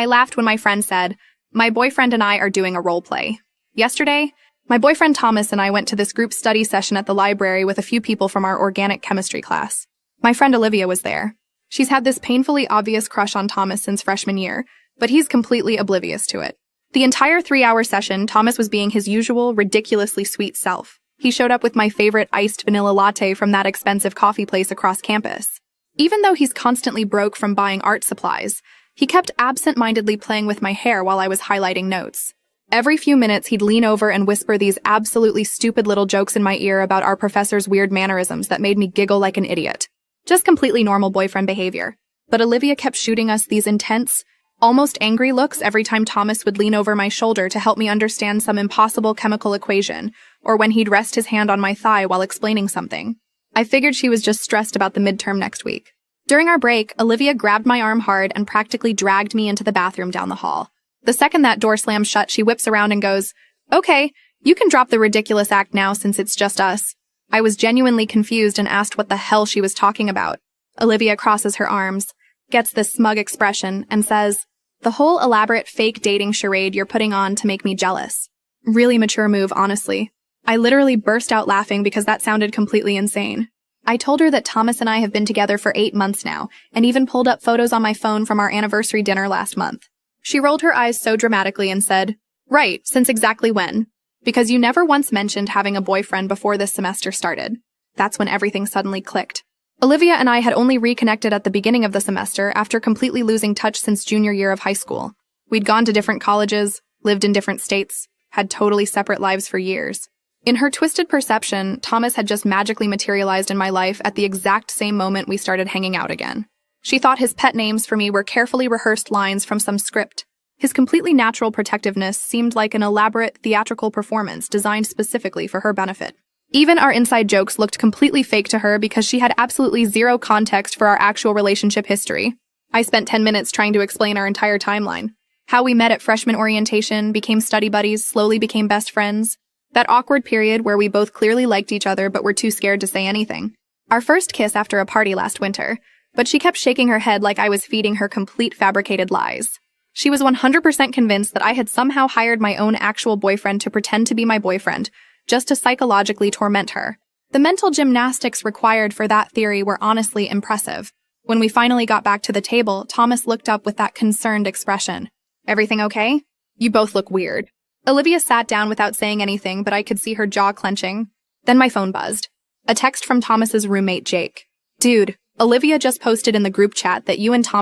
I laughed when my friend said, "My boyfriend and I are doing a role play." Yesterday, my boyfriend Thomas and I went to this group study session at the library with a few people from our organic chemistry class. My friend Olivia was there. She's had this painfully obvious crush on Thomas since freshman year, but he's completely oblivious to it. The entire 3-hour session, Thomas was being his usual, ridiculously sweet self. He showed up with my favorite iced vanilla latte from that expensive coffee place across campus. Even though he's constantly broke from buying art supplies, he kept absent-mindedly playing with my hair while I was highlighting notes. Every few minutes, he'd lean over and whisper these absolutely stupid little jokes in my ear about our professor's weird mannerisms that made me giggle like an idiot. Just completely normal boyfriend behavior. But Olivia kept shooting us these intense, almost angry looks every time Thomas would lean over my shoulder to help me understand some impossible chemical equation, or when he'd rest his hand on my thigh while explaining something. I figured she was just stressed about the midterm next week. During our break, Olivia grabbed my arm hard and practically dragged me into the bathroom down the hall. The second that door slams shut, she whips around and goes, "Okay, you can drop the ridiculous act now since it's just us." I was genuinely confused and asked what the hell she was talking about. Olivia crosses her arms, gets this smug expression, and says, "The whole elaborate fake dating charade you're putting on to make me jealous." Really mature move, honestly. I literally burst out laughing because that sounded completely insane. I told her that Thomas and I have been together for 8 months now, and even pulled up photos on my phone from our anniversary dinner last month. She rolled her eyes so dramatically and said, "Right, since exactly when? Because you never once mentioned having a boyfriend before this semester started." That's when everything suddenly clicked. Olivia and I had only reconnected at the beginning of the semester after completely losing touch since junior year of high school. We'd gone to different colleges, lived in different states, had totally separate lives for years. In her twisted perception, Thomas had just magically materialized in my life at the exact same moment we started hanging out again. She thought his pet names for me were carefully rehearsed lines from some script. His completely natural protectiveness seemed like an elaborate theatrical performance designed specifically for her benefit. Even our inside jokes looked completely fake to her because she had absolutely zero context for our actual relationship history. I spent 10 minutes trying to explain our entire timeline. How we met at freshman orientation, became study buddies, slowly became best friends. That awkward period where we both clearly liked each other but were too scared to say anything. Our first kiss after a party last winter. But she kept shaking her head like I was feeding her complete fabricated lies. She was 100% convinced that I had somehow hired my own actual boyfriend to pretend to be my boyfriend, just to psychologically torment her. The mental gymnastics required for that theory were honestly impressive. When we finally got back to the table, Thomas looked up with that concerned expression. "Everything okay? You both look weird." Olivia sat down without saying anything, but I could see her jaw clenching. Then my phone buzzed. A text from Thomas's roommate, Jake. "Dude, Olivia just posted in the group chat that you and Thomas